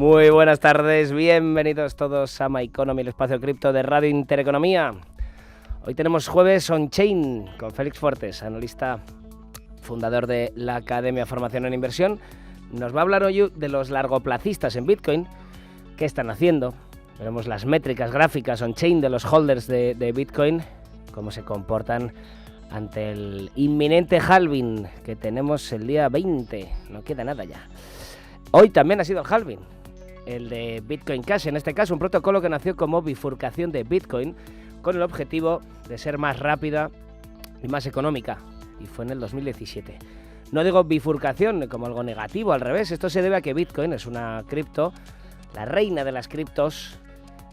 Muy buenas tardes, bienvenidos todos a My Economy, el espacio cripto de Radio Intereconomía. Hoy tenemos jueves on-chain con Félix Fuertes, analista fundador de la Academia Formación en Inversión. Nos va a hablar hoy de los largoplacistas en Bitcoin, qué están haciendo. Veremos las métricas gráficas on-chain de los holders de Bitcoin, cómo se comportan ante el inminente halving que tenemos el día 20, no queda nada ya. Hoy también ha sido el halving, el de Bitcoin Cash, en este caso un protocolo que nació como bifurcación de Bitcoin con el objetivo de ser más rápida y más económica, y fue en el 2017. No digo bifurcación como algo negativo, al revés, esto se debe a que Bitcoin es una cripto, la reina de las criptos.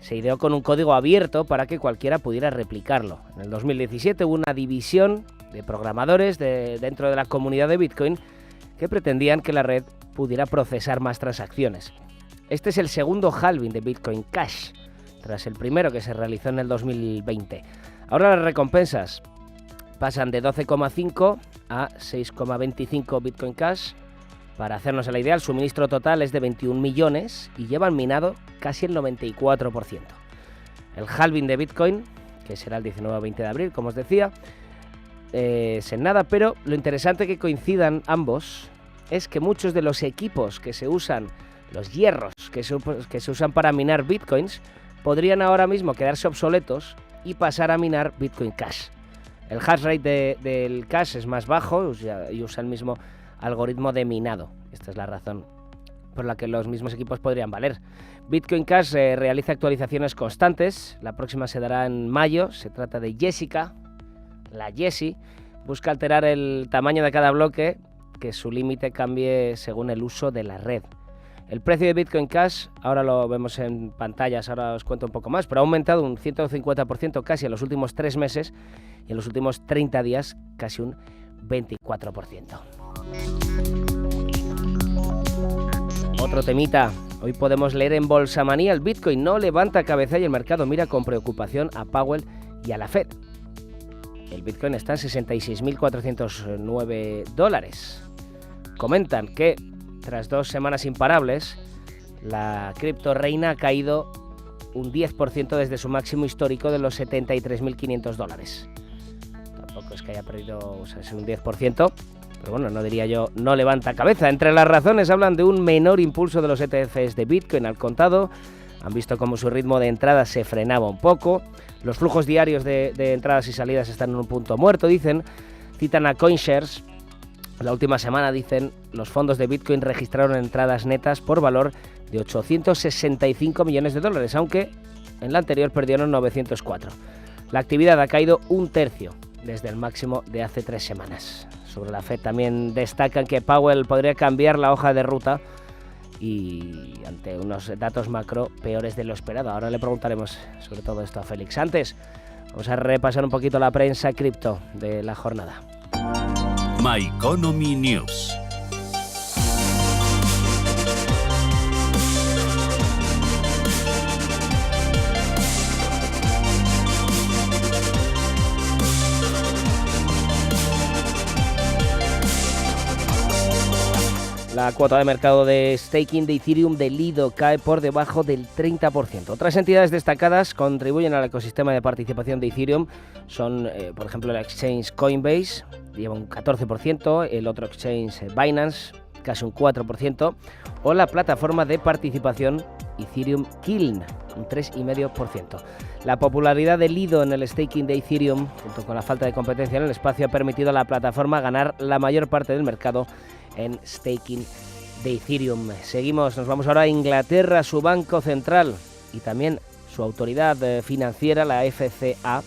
Se ideó con un código abierto para que cualquiera pudiera replicarlo. En el 2017 hubo una división de programadores dentro de la comunidad de Bitcoin que pretendían que la red pudiera procesar más transacciones. Este es el segundo halving de Bitcoin Cash, tras el primero que se realizó en el 2020. Ahora las recompensas pasan de 12,5 a 6,25 Bitcoin Cash. Para hacernos la idea, el suministro total es de 21 millones y llevan minado casi el 94%. El halving de Bitcoin, que será el 19 o 20 de abril, como os decía, es en nada, pero lo interesante que coincidan ambos es que muchos de los equipos que se usan, los hierros que se usan para minar Bitcoins, podrían ahora mismo quedarse obsoletos y pasar a minar Bitcoin Cash. El hash rate del Cash es más bajo y usa el mismo algoritmo de minado. Esta es la razón por la que los mismos equipos podrían valer. Bitcoin Cash realiza actualizaciones constantes. La próxima se dará en mayo. Se trata de Jessica, la Jessie. Busca alterar el tamaño de cada bloque, que su límite cambie según el uso de la red. El precio de Bitcoin Cash, ahora lo vemos en pantallas, ahora os cuento un poco más, pero ha aumentado un 150% casi en los últimos 3 meses y en los últimos 30 días casi un 24%. Otro temita, hoy podemos leer en Bolsamanía: el Bitcoin no levanta cabeza y el mercado mira con preocupación a Powell y a la Fed. El Bitcoin está en $66.409. Comentan que tras 2 semanas imparables, la cripto reina ha caído un 10% desde su máximo histórico de los $73.500. Tampoco es que haya perdido, es un 10%. Pero bueno, no diría yo, no levanta cabeza. Entre las razones hablan de un menor impulso de los ETFs de Bitcoin al contado. Han visto cómo su ritmo de entrada se frenaba un poco. Los flujos diarios de entradas y salidas están en un punto muerto, dicen. Citan a CoinShares. La última semana, dicen, los fondos de Bitcoin registraron entradas netas por valor de $865 millones, aunque en la anterior perdieron 904. La actividad ha caído un tercio desde el máximo de hace 3 semanas. Sobre la Fed también destacan que Powell podría cambiar la hoja de ruta y ante unos datos macro peores de lo esperado. Ahora le preguntaremos sobre todo esto a Félix. Antes, vamos a repasar un poquito la prensa cripto de la jornada. My Economy News. La cuota de mercado de staking de Ethereum de Lido cae por debajo del 30%. Otras entidades destacadas contribuyen al ecosistema de participación de Ethereum. Son, por ejemplo, el exchange Coinbase, lleva un 14%, el otro exchange Binance, casi un 4%, o la plataforma de participación Ethereum Kiln, un 3,5%. La popularidad de Lido en el staking de Ethereum, junto con la falta de competencia en el espacio, ha permitido a la plataforma ganar la mayor parte del mercado en staking de Ethereum. Seguimos, nos vamos ahora a Inglaterra. Su banco central y también su autoridad financiera, la FCA,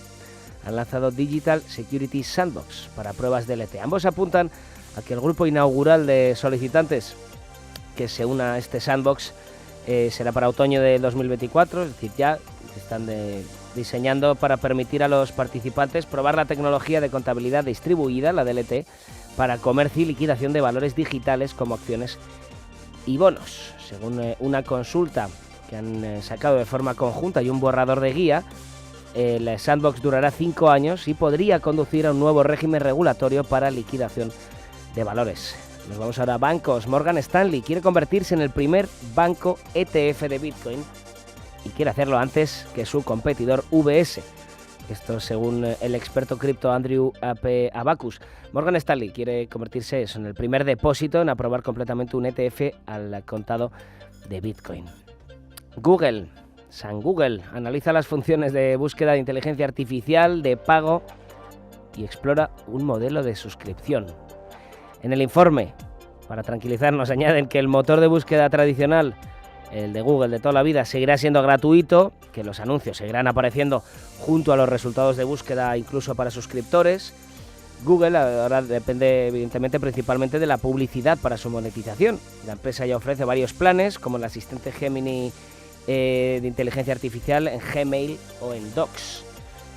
han lanzado Digital Securities Sandbox para pruebas DLT. Ambos apuntan a que el grupo inaugural de solicitantes que se una a este sandbox será para otoño de 2024, es decir, ya están diseñando para permitir a los participantes probar la tecnología de contabilidad distribuida, la DLT, para comercio y liquidación de valores digitales como acciones y bonos. Según una consulta que han sacado de forma conjunta y un borrador de guía, el sandbox durará 5 años y podría conducir a un nuevo régimen regulatorio para liquidación de valores. Nos vamos ahora a bancos. Morgan Stanley quiere convertirse en el primer banco ETF de Bitcoin y quiere hacerlo antes que su competidor UBS. Esto según el experto cripto Andrew Abacus. Morgan Stanley quiere convertirse en el primer depósito en aprobar completamente un ETF al contado de Bitcoin. Google, San Google, analiza las funciones de búsqueda de inteligencia artificial, de pago y explora un modelo de suscripción. En el informe, para tranquilizarnos, añaden que el motor de búsqueda tradicional, el de Google de toda la vida, seguirá siendo gratuito, que los anuncios seguirán apareciendo junto a los resultados de búsqueda incluso para suscriptores. Google ahora depende evidentemente principalmente de la publicidad para su monetización. La empresa ya ofrece varios planes como el asistente Gemini de inteligencia artificial en Gmail o en Docs.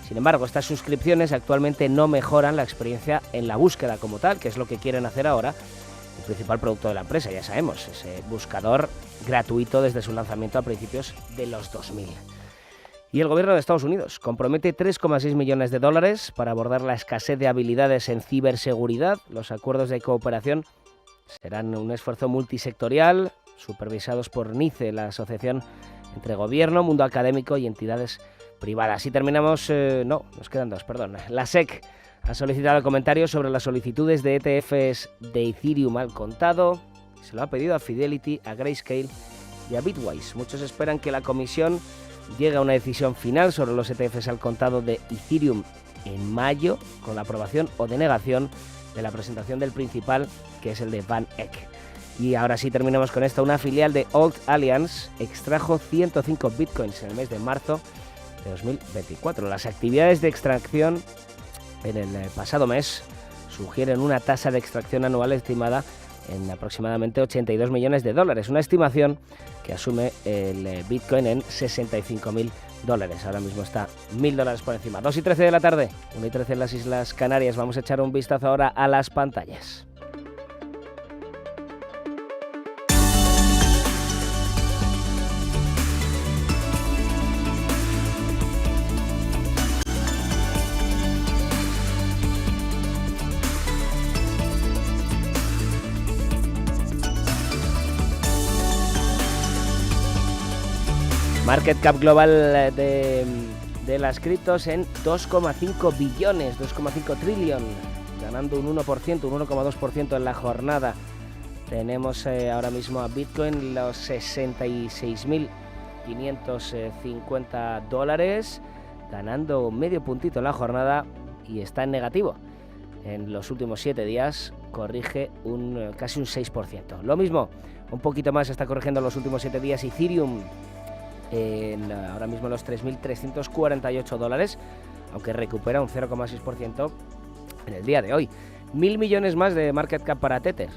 Sin embargo, estas suscripciones actualmente no mejoran la experiencia en la búsqueda como tal, que es lo que quieren hacer ahora. El principal producto de la empresa, ya sabemos, ese buscador gratuito desde su lanzamiento a principios de los 2000. Y el gobierno de Estados Unidos compromete 3,6 millones de dólares para abordar la escasez de habilidades en ciberseguridad. Los acuerdos de cooperación serán un esfuerzo multisectorial, supervisados por NICE, la asociación entre gobierno, mundo académico y entidades privadas. Y terminamos, nos quedan dos, perdón. La SEC ha solicitado comentarios sobre las solicitudes de ETFs de Ethereum al contado. Se lo ha pedido a Fidelity, a Grayscale y a Bitwise. Muchos esperan que la comisión llegue a una decisión final sobre los ETFs al contado de Ethereum en mayo, con la aprobación o denegación de la presentación del principal, que es el de Van Eck. Y ahora sí terminamos con esto. Una filial de Old Alliance extrajo 105 bitcoins en el mes de marzo de 2024. Las actividades de extracción en el pasado mes sugieren una tasa de extracción anual estimada en aproximadamente 82 millones de dólares, una estimación que asume el Bitcoin en 65.000 dólares. Ahora mismo está $1.000 por encima. 2:13 de la tarde, 1:13 en las Islas Canarias. Vamos a echar un vistazo ahora a las pantallas. Market cap global de las criptos en 2,5 billones, 2,5 trillón, ganando un 1%, un 1,2% en la jornada. Tenemos ahora mismo a Bitcoin los 66.550 dólares, ganando medio puntito en la jornada y está en negativo. En los últimos 7 días corrige casi un 6%. Lo mismo, un poquito más está corrigiendo en los últimos 7 días Ethereum, ahora mismo los 3.348 dólares, aunque recupera un 0,6% en el día de hoy. 1.000 millones más de market cap para Tether.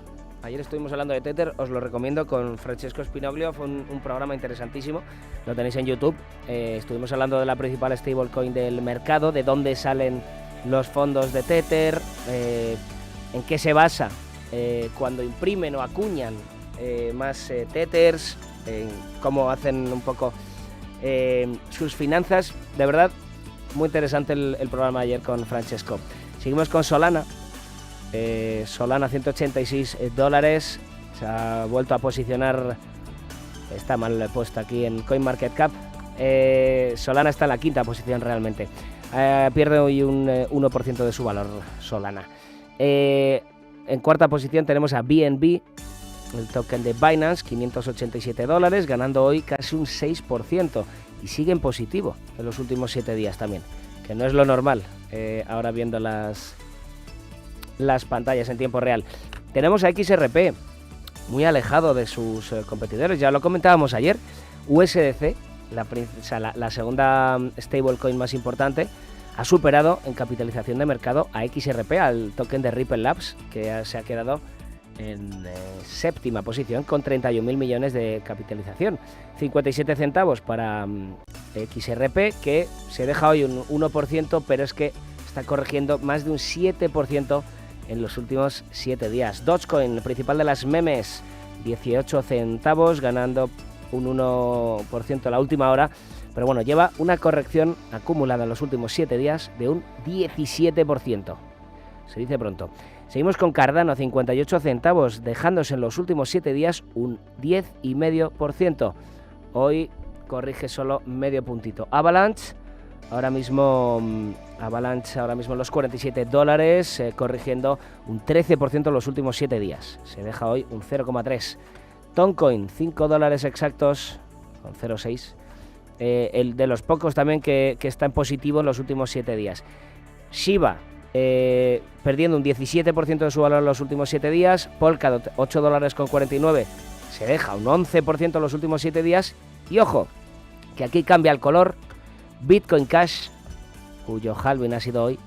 Ayer estuvimos hablando de Tether, os lo recomiendo, con Francesco Spinoglio, fue un programa interesantísimo, lo tenéis en YouTube. Estuvimos hablando de la principal stablecoin del mercado, de dónde salen los fondos de Tether, en qué se basa cuando imprimen o acuñan más Tethers, cómo hacen un poco sus finanzas. De verdad, muy interesante el programa ayer con Francesco. Seguimos con Solana. Solana 186 dólares. Se ha vuelto a posicionar. Está mal puesto aquí en CoinMarketCap. Solana está en la quinta posición realmente. Pierde hoy un 1% de su valor Solana. En cuarta posición tenemos a BNB, el token de Binance, 587 dólares, ganando hoy casi un 6% y sigue en positivo en los últimos 7 días también, que no es lo normal ahora viendo las pantallas en tiempo real. Tenemos a XRP, muy alejado de sus competidores, ya lo comentábamos ayer. USDC, la segunda stablecoin más importante, ha superado en capitalización de mercado a XRP, al token de Ripple Labs, que se ha quedado en séptima posición con 31.000 millones de capitalización. 57 centavos para XRP, que se deja hoy un 1%, pero es que está corrigiendo más de un 7% en los últimos 7 días. Dogecoin, el principal de las memes, 18 centavos, ganando un 1% a la última hora, pero bueno, lleva una corrección acumulada en los últimos 7 días de un 17%. Se dice pronto. Seguimos con Cardano, 58 centavos, dejándose en los últimos 7 días un 10,5%. Hoy corrige solo medio puntito. Avalanche ahora mismo en los $47, corrigiendo un 13% en los últimos 7 días. Se deja hoy un 0,3%. Toncoin, $5 exactos, con 0,6%. El de los pocos también que está en positivo en los últimos 7 días. Shiba, perdiendo un 17% de su valor en los últimos 7 días. Polkadot, $8,49, se deja un 11% en los últimos 7 días. Y ojo, que aquí cambia el color. Bitcoin Cash, cuyo halving ha sido hoy,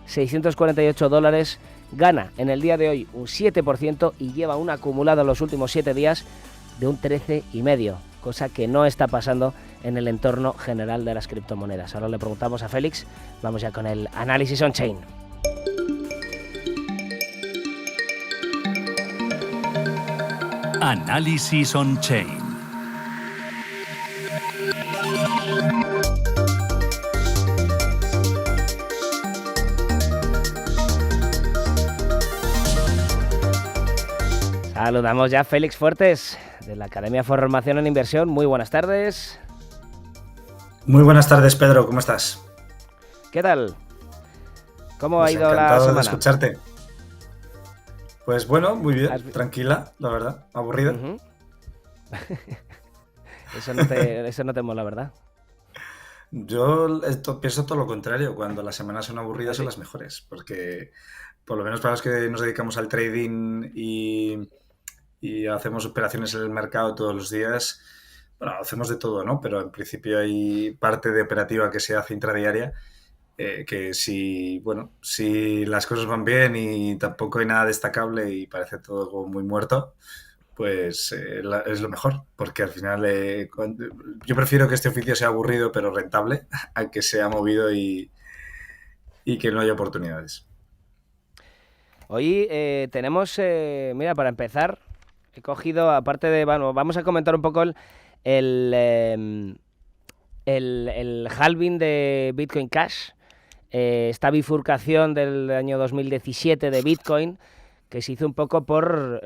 $648, gana en el día de hoy un 7% y lleva un acumulado en los últimos 7 días de un 13,5%, cosa que no está pasando en el entorno general de las criptomonedas. Ahora le preguntamos a Félix, vamos ya con el análisis on-chain. Análisis on-chain. Saludamos ya a Félix Fuertes, de la Academia Formación en Inversión. Muy buenas tardes. Muy buenas tardes, Pedro, ¿cómo estás? ¿Qué tal? ¿Cómo ha ido la Encantado semana? de escucharte. Pues bueno, muy bien, tranquila, la verdad, aburrida. Uh-huh. Eso no te mola, ¿verdad? Yo pienso todo lo contrario, cuando las semanas son aburridas son las mejores, porque por lo menos para los que nos dedicamos al trading y hacemos operaciones en el mercado todos los días, bueno, hacemos de todo, ¿no? Pero en principio hay parte de operativa que se hace intradiaria, que si las cosas van bien y tampoco hay nada destacable y parece todo muy muerto, pues es lo mejor, porque al final yo prefiero que este oficio sea aburrido pero rentable a que sea movido y que no haya oportunidades. Hoy tenemos, mira, para empezar, he cogido, aparte de, bueno, vamos a comentar un poco el halving de Bitcoin Cash, esta bifurcación del año 2017 de Bitcoin, que se hizo un poco por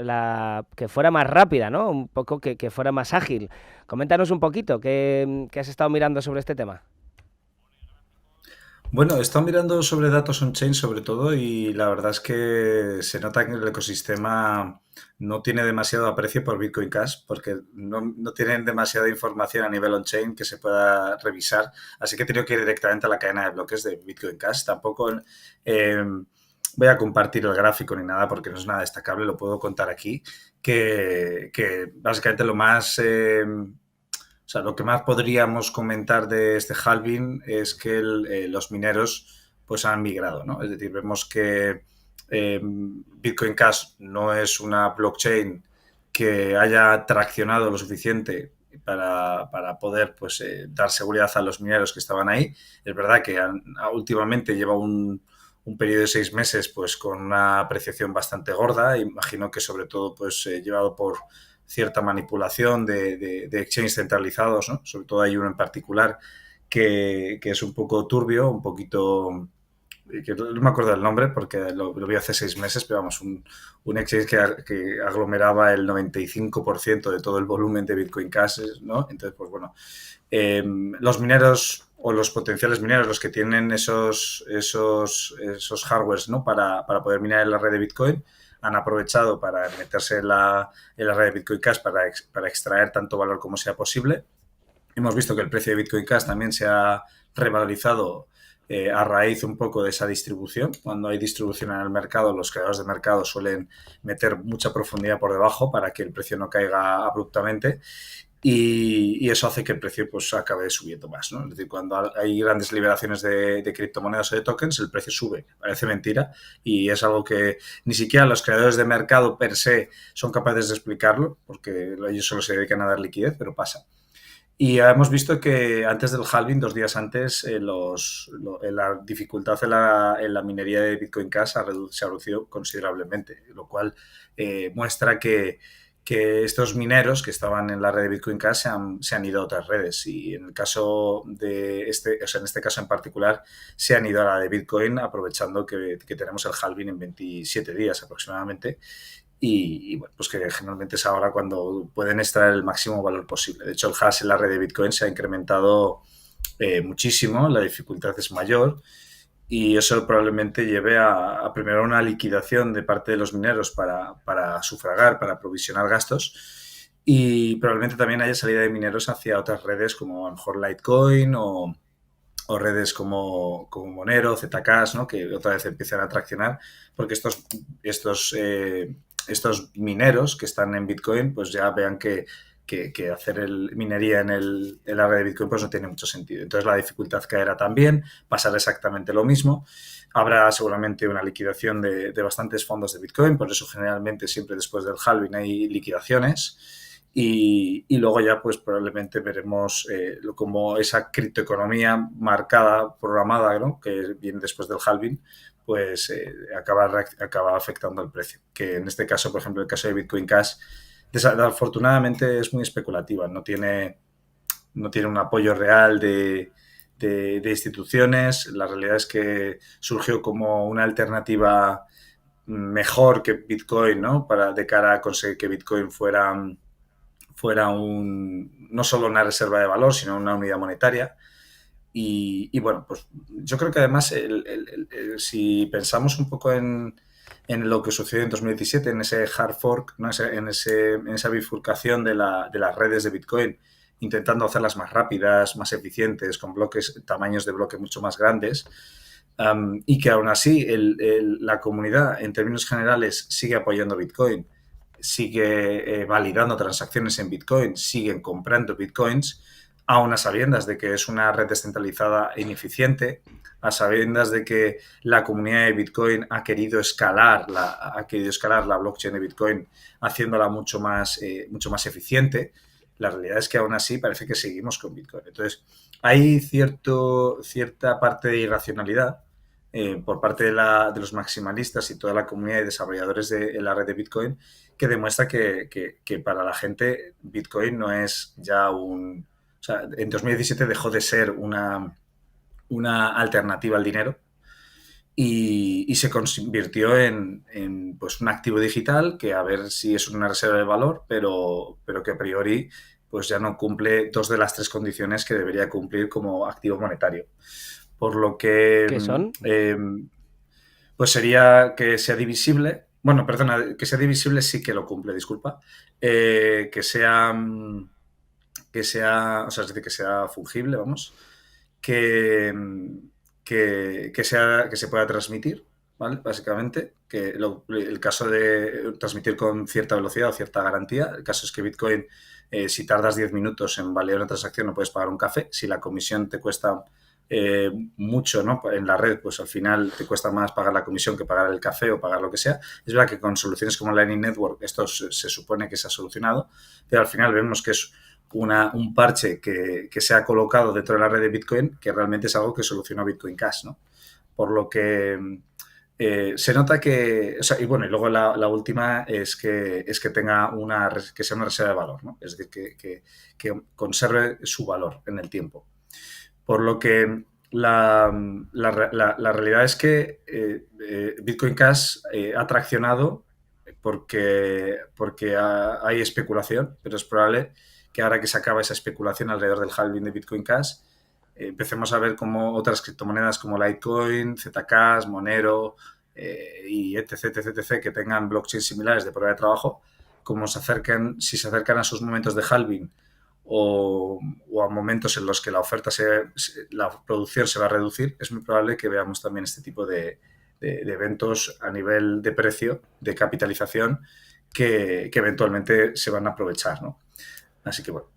que fuera más rápida, ¿no? Un poco que fuera más ágil. Coméntanos un poquito, ¿qué has estado mirando sobre este tema? Bueno, he estado mirando sobre datos on-chain sobre todo y la verdad es que se nota que el ecosistema no tiene demasiado aprecio por Bitcoin Cash porque no tienen demasiada información a nivel on-chain que se pueda revisar. Así que he tenido que ir directamente a la cadena de bloques de Bitcoin Cash. Tampoco voy a compartir el gráfico ni nada porque no es nada destacable, lo puedo contar aquí, que básicamente lo que más podríamos comentar de este halving es que los mineros pues han migrado, ¿no? Es decir, vemos que Bitcoin Cash no es una blockchain que haya traccionado lo suficiente para poder pues, dar seguridad a los mineros que estaban ahí. Es verdad que últimamente lleva un periodo de 6 meses pues, con una apreciación bastante gorda. Imagino que sobre todo pues, llevado por cierta manipulación de exchanges centralizados, ¿no? Sobre todo hay uno en particular que es un poco turbio, un poquito, que no me acuerdo del nombre porque lo vi hace 6 meses, pero vamos, un exchange que aglomeraba el 95% de todo el volumen de Bitcoin Cash, ¿no? Entonces, pues bueno, los mineros o los potenciales mineros, los que tienen esos hardwares, ¿no? para poder minar en la red de Bitcoin, han aprovechado para meterse en la red de Bitcoin Cash para extraer tanto valor como sea posible. Hemos visto que el precio de Bitcoin Cash también se ha revalorizado a raíz un poco de esa distribución. Cuando hay distribución en el mercado, los creadores de mercado suelen meter mucha profundidad por debajo para que el precio no caiga abruptamente. Y eso hace que el precio pues acabe subiendo más, ¿no? Es decir, cuando hay grandes liberaciones de criptomonedas o de tokens, el precio sube. Parece mentira y es algo que ni siquiera los creadores de mercado per se son capaces de explicarlo porque ellos solo se dedican a dar liquidez, pero pasa. Y hemos visto que antes del halving, 2 días antes, la dificultad en la minería de Bitcoin Cash se ha reducido considerablemente, lo cual muestra que que estos mineros que estaban en la red de Bitcoin Cash se han ido a otras redes, y en el caso de en este caso en particular, se han ido a la de Bitcoin, aprovechando que tenemos el halving en 27 días aproximadamente. Y bueno, pues que generalmente es ahora cuando pueden extraer el máximo valor posible. De hecho, el hash en la red de Bitcoin se ha incrementado muchísimo, la dificultad es mayor, y eso probablemente lleve a primero una liquidación de parte de los mineros para sufragar, para aprovisionar gastos, y probablemente también haya salida de mineros hacia otras redes como a lo mejor Litecoin o redes como Monero, Zcash, ¿no? Que otra vez empiezan a traccionar, porque estos mineros que están en Bitcoin pues ya vean que hacer minería en la red de Bitcoin pues no tiene mucho sentido. Entonces la dificultad caerá también, pasará exactamente lo mismo. Habrá seguramente una liquidación de bastantes fondos de Bitcoin, por eso generalmente siempre después del halving hay liquidaciones. Y luego ya pues probablemente veremos como esa criptoeconomía marcada, programada, ¿no? Que viene después del halving, pues acaba afectando el precio. Que en este caso, por ejemplo, el caso de Bitcoin Cash, desafortunadamente es muy especulativa, no tiene un apoyo real de instituciones. La realidad es que surgió como una alternativa mejor que Bitcoin, ¿no? De cara a conseguir que Bitcoin fuera no solo una reserva de valor, sino una unidad monetaria. Y bueno, pues yo creo que además si pensamos un poco en lo que sucedió en 2017, en ese hard fork, ¿no? en esa bifurcación de las redes de Bitcoin, intentando hacerlas más rápidas, más eficientes, con tamaños de bloque mucho más grandes, y que aún así la comunidad en términos generales sigue apoyando Bitcoin, sigue validando transacciones en Bitcoin, siguen comprando Bitcoins, aún a sabiendas de que es una red descentralizada e ineficiente, a sabiendas de que la comunidad de Bitcoin ha querido escalar la blockchain de Bitcoin, haciéndola mucho más eficiente. La realidad es que aún así parece que seguimos con Bitcoin. Entonces, hay cierta parte de irracionalidad por parte de los maximalistas y toda la comunidad de desarrolladores de la red de Bitcoin, que demuestra que para la gente Bitcoin no es ya o sea, en 2017 dejó de ser una alternativa al dinero y se convirtió en pues un activo digital que a ver si es una reserva de valor, pero que a priori pues ya no cumple dos de las tres condiciones que debería cumplir como activo monetario. Por lo que... ¿Qué son? Pues sería que sea divisible. Bueno, perdona, que sea divisible sí que lo cumple, disculpa. Que sea, o sea, es decir, que sea fungible, vamos. Que se pueda transmitir, ¿vale? Básicamente, que el caso de transmitir con cierta velocidad o cierta garantía, el caso es que Bitcoin, si tardas 10 minutos en validar una transacción, no puedes pagar un café. Si la comisión te cuesta mucho, ¿no? En la red, pues al final te cuesta más pagar la comisión que pagar el café o pagar lo que sea. Es verdad que con soluciones como Lightning Network esto se supone que se ha solucionado, pero al final vemos que es un parche que se ha colocado dentro de la red de Bitcoin, que realmente es algo que solucionó Bitcoin Cash, ¿no? Por lo que se nota que... O sea, y bueno, y luego la última es que tenga que sea una reserva de valor, ¿no? Es decir, que conserve su valor en el tiempo. Por lo que la realidad es que Bitcoin Cash ha traccionado porque hay especulación, pero es probable que ahora que se acaba esa especulación alrededor del halving de Bitcoin Cash, empecemos a ver cómo otras criptomonedas como Litecoin, Zcash, Monero y etc., que tengan blockchains similares de prueba de trabajo, si se acercan a sus momentos de halving o a momentos en los que la producción se va a reducir, es muy probable que veamos también este tipo de eventos a nivel de precio, de capitalización, que eventualmente se van a aprovechar, ¿no? Así que bueno.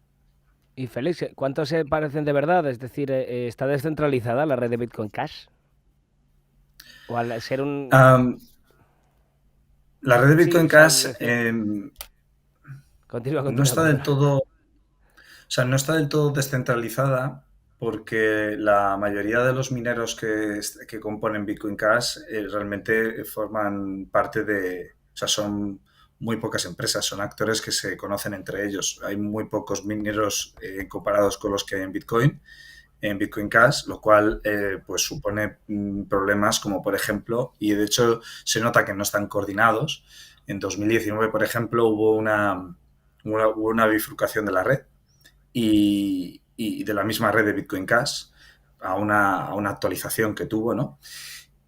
Y Félix, ¿cuántos se parecen de verdad? Es decir, ¿está descentralizada la red de Bitcoin Cash? ¿O al ser un...? La red de Bitcoin Cash Continúa. no está del todo... O sea, no está del todo descentralizada, porque la mayoría de los mineros que componen Bitcoin Cash realmente forman parte de... O sea, son muy pocas empresas, son actores que se conocen entre ellos. Hay muy pocos mineros comparados con los que hay en Bitcoin Cash, lo cual pues supone problemas como, por ejemplo, y de hecho se nota que no están coordinados. En 2019, por ejemplo, hubo una bifurcación de la red y de la misma red de Bitcoin Cash a una actualización que tuvo, ¿no?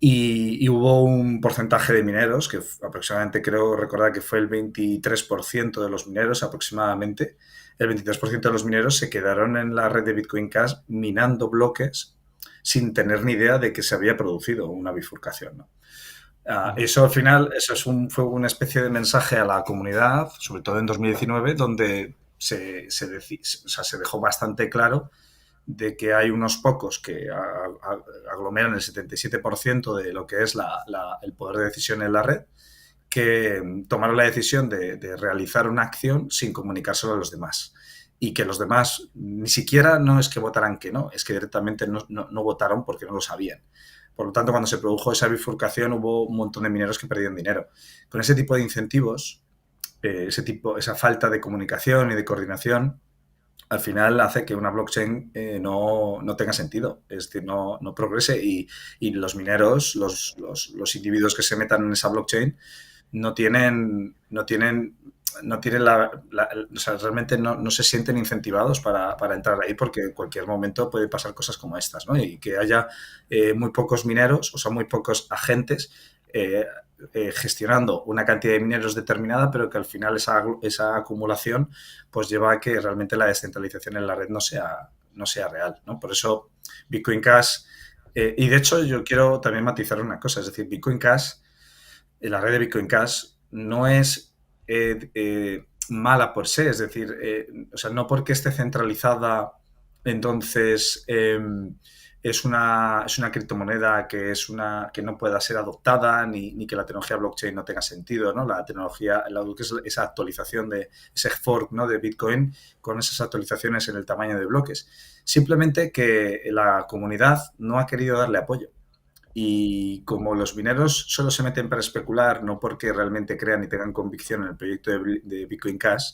Y hubo un porcentaje de mineros, que aproximadamente creo recordar que fue el 23% de los mineros aproximadamente, el 23% de los mineros se quedaron en la red de Bitcoin Cash minando bloques sin tener ni idea de que se había producido una bifurcación, ¿no? Eso al final fue una especie de mensaje a la comunidad, sobre todo en 2019, donde se dejó bastante claro de que hay unos pocos que aglomeran el 77% de lo que es el poder de decisión en la red, que tomaron la decisión de realizar una acción sin comunicárselo a los demás. Y que los demás ni siquiera no es que votaran que no, es que directamente no votaron porque no lo sabían. Por lo tanto, cuando se produjo esa bifurcación hubo un montón de mineros que perdían dinero. Con ese tipo de incentivos, esa falta de comunicación y de coordinación, al final hace que una blockchain no tenga sentido, es decir, no progrese y los mineros, los individuos que se metan en esa blockchain no tienen o sea, realmente no se sienten incentivados para entrar ahí porque en cualquier momento puede pasar cosas como estas, ¿no? Y que haya muy pocos mineros, o sea, muy pocos agentes gestionando una cantidad de mineros determinada, pero que al final esa acumulación pues lleva a que realmente la descentralización en la red no sea real, ¿no? Por eso Bitcoin Cash, y de hecho yo quiero también matizar una cosa, es decir, Bitcoin Cash, la red de Bitcoin Cash no es mala por sí, es decir, o sea, no porque esté centralizada, entonces es una criptomoneda que no pueda ser adoptada ni que la tecnología blockchain no tenga sentido, ¿no? La tecnología, que es esa actualización de ese fork, ¿no?, de Bitcoin con esas actualizaciones en el tamaño de bloques. Simplemente que la comunidad no ha querido darle apoyo. Y como los mineros solo se meten para especular, no porque realmente crean y tengan convicción en el proyecto de Bitcoin Cash,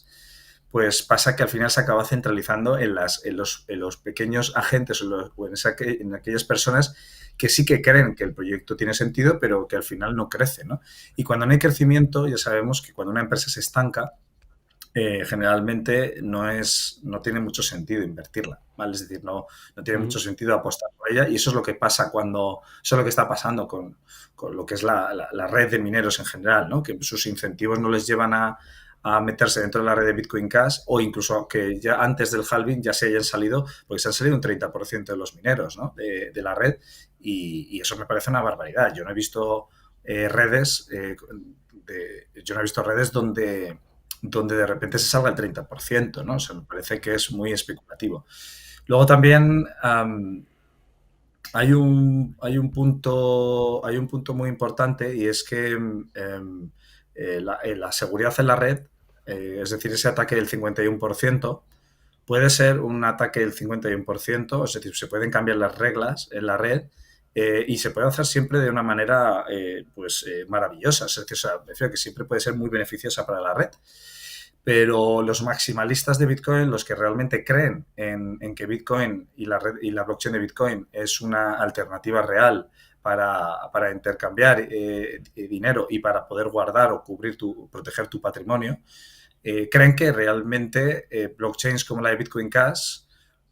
pues pasa que al final se acaba centralizando en los pequeños agentes o en aquellas personas que sí que creen que el proyecto tiene sentido, pero que al final no crece, ¿no? Y cuando no hay crecimiento, ya sabemos que cuando una empresa se estanca, generalmente no tiene mucho sentido invertirla, ¿vale? Es decir, no tiene mucho sentido apostar por ella y eso es lo que pasa eso es lo que está pasando con lo que es la red de mineros en general, ¿no? Que sus incentivos no les llevan a meterse dentro de la red de Bitcoin Cash o incluso que ya antes del halving ya se hayan salido, porque se han salido un 30% de los mineros, ¿no?, de la red y eso me parece una barbaridad. Yo no he visto redes donde de repente se salga el 30%, ¿no? O sea, me parece que es muy especulativo. Luego también hay un punto muy importante y es que la seguridad en la red, es decir, ese ataque del 51%, puede ser un ataque del 51%, es decir, se pueden cambiar las reglas en la red y se puede hacer siempre de una manera maravillosa. Es decir, o sea, me refiero que siempre puede ser muy beneficiosa para la red. Pero los maximalistas de Bitcoin, los que realmente creen en que Bitcoin y la blockchain de Bitcoin es una alternativa real para intercambiar dinero y para poder guardar o proteger tu patrimonio, creen que realmente blockchains como la de Bitcoin Cash,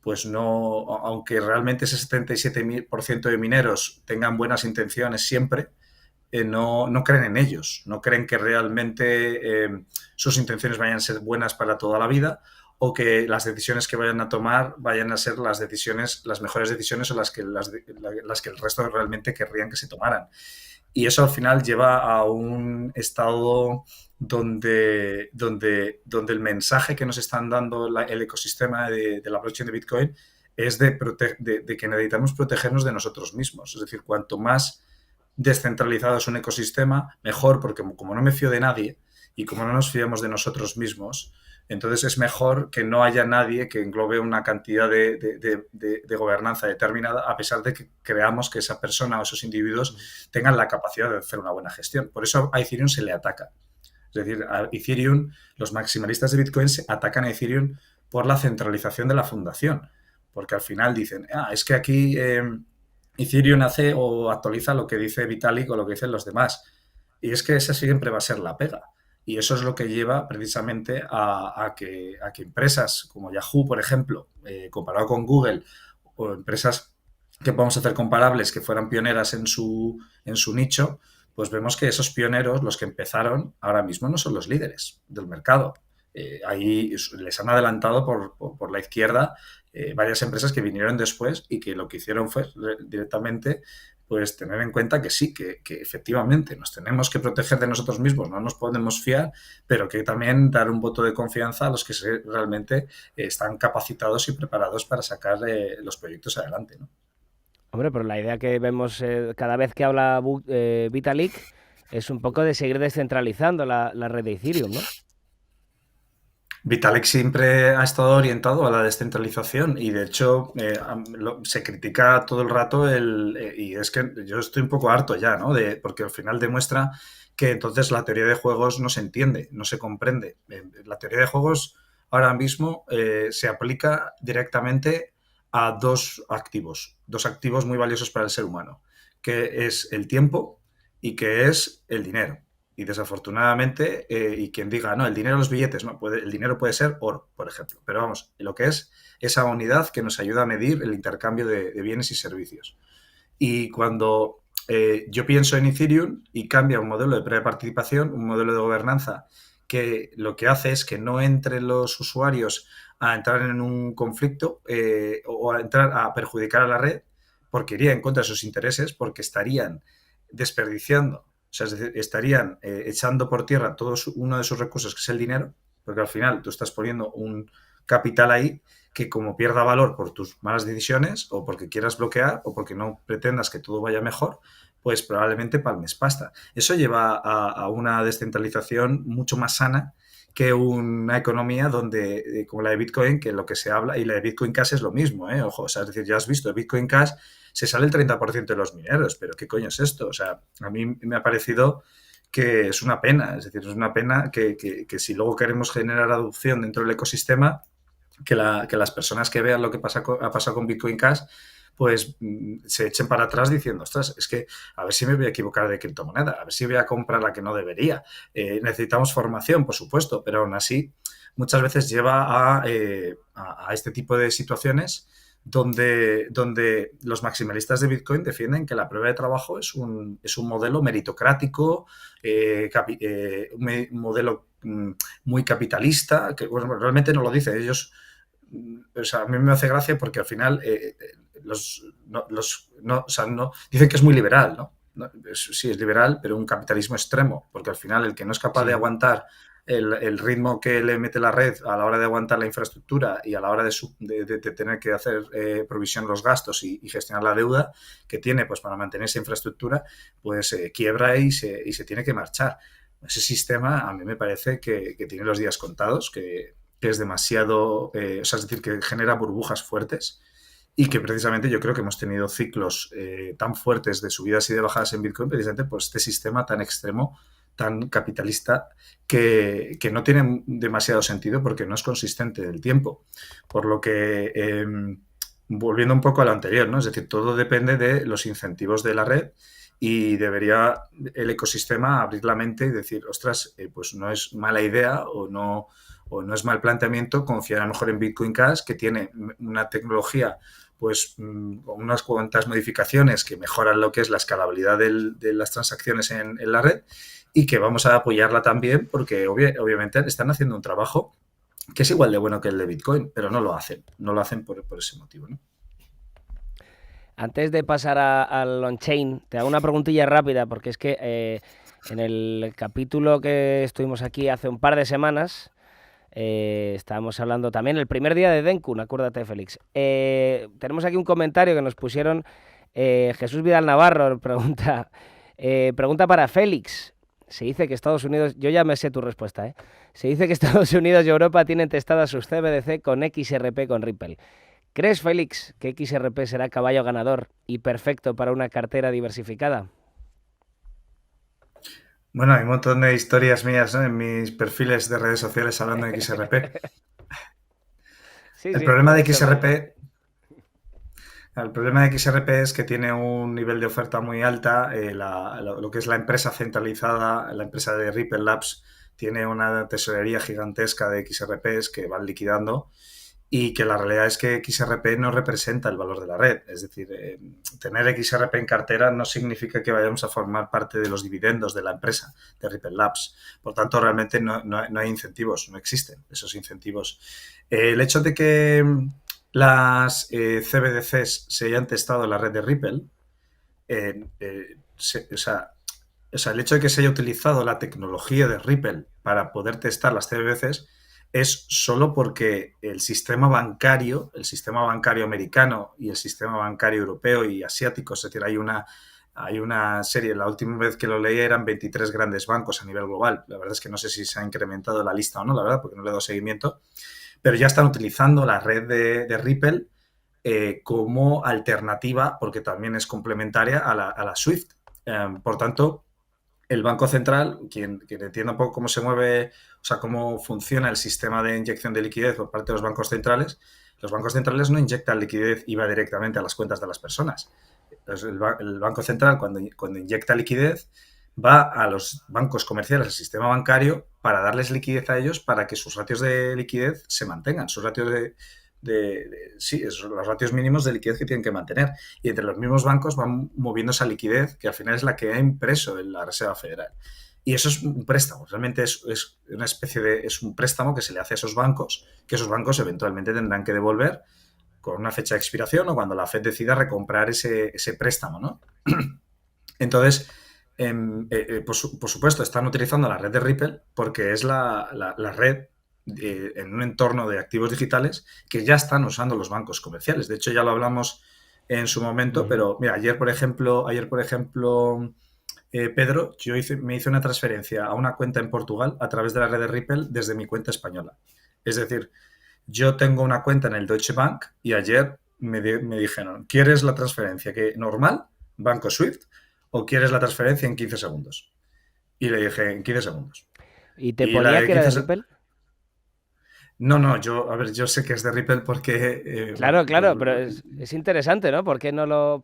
pues no, aunque realmente ese 77% de mineros tengan buenas intenciones siempre, no creen en ellos, no creen que realmente sus intenciones vayan a ser buenas para toda la vida o que las decisiones que vayan a tomar vayan a ser las mejores decisiones o las que el resto realmente querrían que se tomaran. Y eso al final lleva a un estado donde el mensaje que nos están dando el ecosistema de la blockchain de Bitcoin es de que necesitamos protegernos de nosotros mismos. Es decir, cuanto más descentralizado es un ecosistema, mejor, porque como no me fío de nadie y como no nos fiamos de nosotros mismos, entonces es mejor que no haya nadie que englobe una cantidad de gobernanza determinada, a pesar de que creamos que esa persona o esos individuos tengan la capacidad de hacer una buena gestión. Por eso a Ethereum se le ataca. Es Es decir, a Ethereum, los maximalistas de Bitcoin atacan a Ethereum por la centralización de la fundación, porque al final dicen, es que aquí Ethereum hace o actualiza lo que dice Vitalik o lo que dicen los demás. Y es que esa siempre va a ser la pega. Y eso es lo que lleva precisamente a que empresas como Yahoo, por ejemplo, comparado con Google, o empresas que podemos hacer comparables que fueran pioneras en su nicho, pues vemos que esos pioneros, los que empezaron, ahora mismo no son los líderes del mercado. Ahí les han adelantado por la izquierda varias empresas que vinieron después y que lo que hicieron fue directamente pues tener en cuenta que sí, que efectivamente nos tenemos que proteger de nosotros mismos, no nos podemos fiar, pero que también dar un voto de confianza a los que realmente están capacitados y preparados para sacar los proyectos adelante, ¿no? Hombre, pero la idea que vemos cada vez que habla Vitalik es un poco de seguir descentralizando la red de Ethereum, ¿no? Vitalik siempre ha estado orientado a la descentralización y de hecho se critica todo el rato y es que yo estoy un poco harto ya, ¿no? Porque al final demuestra que entonces la teoría de juegos no se entiende, no se comprende. La teoría de juegos ahora mismo se aplica directamente a dos activos muy valiosos para el ser humano, que es el tiempo y que es el dinero. Y desafortunadamente, y quien diga, no, el dinero, los billetes, no, el dinero puede ser oro, por ejemplo. Pero vamos, lo que es esa unidad que nos ayuda a medir el intercambio de bienes y servicios. Y cuando yo pienso en Ethereum y cambia un modelo de preparticipación, un modelo de gobernanza, que lo que hace es que no entren los usuarios a entrar en un conflicto o a entrar a perjudicar a la red, porque iría en contra de sus intereses, porque estarían desperdiciando. O sea, es decir, estarían echando por tierra uno de sus recursos, que es el dinero, porque al final tú estás poniendo un capital ahí que como pierda valor por tus malas decisiones o porque quieras bloquear o porque no pretendas que todo vaya mejor, pues probablemente palmes pasta. Eso lleva a una descentralización mucho más sana que una economía donde, como la de Bitcoin, que lo que se habla, y la de Bitcoin Cash es lo mismo, ojo, o sea, es decir, ya has visto, Bitcoin Cash se sale el 30% de los mineros, pero ¿qué coño es esto? O sea, a mí me ha parecido que es una pena, es decir, es una pena que si luego queremos generar adopción dentro del ecosistema, que las personas que vean lo que ha pasado con Bitcoin Cash, pues se echen para atrás diciendo, ostras, es que a ver si me voy a equivocar de criptomoneda, a ver si voy a comprar la que no debería. Necesitamos formación, por supuesto, pero aún así muchas veces lleva a este tipo de situaciones donde los maximalistas de Bitcoin defienden que la prueba de trabajo es un modelo meritocrático, un modelo muy capitalista, que bueno, realmente no lo dice. Ellos, o sea, a mí me hace gracia porque al final dicen que es muy liberal, ¿no? Sí, es liberal, pero un capitalismo extremo, porque al final el que no es capaz de aguantar el ritmo que le mete la red a la hora de aguantar la infraestructura y a la hora de tener que hacer provisión de los gastos y gestionar la deuda que tiene pues para mantener esa infraestructura, pues quiebra y se tiene que marchar. Ese sistema a mí me parece que tiene los días contados, que es demasiado, o sea, es decir, que genera burbujas fuertes y que precisamente yo creo que hemos tenido ciclos tan fuertes de subidas y de bajadas en Bitcoin precisamente por este sistema tan extremo, tan capitalista, que no tiene demasiado sentido porque no es consistente del tiempo. Por lo que, volviendo un poco a lo anterior, ¿no? Es decir, todo depende de los incentivos de la red y debería el ecosistema abrir la mente y decir, ostras, pues no es mala idea o no es mal planteamiento confiar a lo mejor en Bitcoin Cash, que tiene una tecnología pues unas cuantas modificaciones que mejoran lo que es la escalabilidad de las transacciones en la red y que vamos a apoyarla también porque obviamente están haciendo un trabajo que es igual de bueno que el de Bitcoin, pero no lo hacen por ese motivo, ¿no? Antes de pasar al on-chain, te hago una preguntilla rápida, porque es que en el capítulo que estuvimos aquí hace un par de semanas, estábamos hablando también el primer día de Dencun, acuérdate, Félix. Tenemos aquí un comentario que nos pusieron Jesús Vidal Navarro, pregunta para Félix. Se dice que Estados Unidos, yo ya me sé tu respuesta, se dice que Estados Unidos y Europa tienen testadas sus CBDC con XRP con Ripple. ¿Crees, Félix, que XRP será caballo ganador y perfecto para una cartera diversificada? Bueno, hay un montón de historias mías, ¿no?, en mis perfiles de redes sociales hablando de XRP. Sí, El sí, problema de puedes serlo. XRP, el problema de XRP es que tiene un nivel de oferta muy alta. Lo que es la empresa centralizada, la empresa de Ripple Labs, tiene una tesorería gigantesca de XRPs que van liquidando, y que la realidad es que XRP no representa el valor de la red. Es decir, tener XRP en cartera no significa que vayamos a formar parte de los dividendos de la empresa, de Ripple Labs. Por tanto, realmente no hay incentivos, no existen esos incentivos. El hecho de que las CBDCs se hayan testado en la red de Ripple, o sea, el hecho de que se haya utilizado la tecnología de Ripple para poder testar las CBDCs es solo porque el sistema bancario americano y el sistema bancario europeo y asiático, es decir, hay una serie, la última vez que lo leí eran 23 grandes bancos a nivel global. La verdad es que no sé si se ha incrementado la lista o no, la verdad, porque no le he dado seguimiento, pero ya están utilizando la red de Ripple como alternativa, porque también es complementaria a la SWIFT. Por tanto, el Banco Central, quien entienda un poco cómo se mueve, o sea, cómo funciona el sistema de inyección de liquidez por parte de los bancos centrales no inyectan liquidez y va directamente a las cuentas de las personas. Entonces, el Banco Central, cuando inyecta liquidez, va a los bancos comerciales, al sistema bancario, para darles liquidez a ellos para que sus ratios de liquidez se mantengan, sus ratios sí, los ratios mínimos de liquidez que tienen que mantener. Y entre los mismos bancos van moviendo esa liquidez, que al final es la que ha impreso en la Reserva Federal. Y eso es un préstamo, realmente es una especie de, es un préstamo que se le hace a esos bancos, que esos bancos eventualmente tendrán que devolver con una fecha de expiración o cuando la Fed decida recomprar ese préstamo, ¿no? Entonces, por supuesto, están utilizando la red de Ripple porque es la red en un entorno de activos digitales que ya están usando los bancos comerciales. De hecho, ya lo hablamos en su momento, Ujú. pero mira, ayer, por ejemplo, Pedro, me hice una transferencia a una cuenta en Portugal a través de la red de Ripple desde mi cuenta española. Es decir, yo tengo una cuenta en el Deutsche Bank y ayer me dijeron, ¿quieres la transferencia que normal, banco Swift, o quieres la transferencia en 15 segundos? Y le dije, en 15 segundos. ¿Y te Y la ponía de que era 15 de segundos... Ripple? No, a ver, yo sé que es de Ripple porque, Claro, claro, pero es interesante, ¿no? ¿Por qué no lo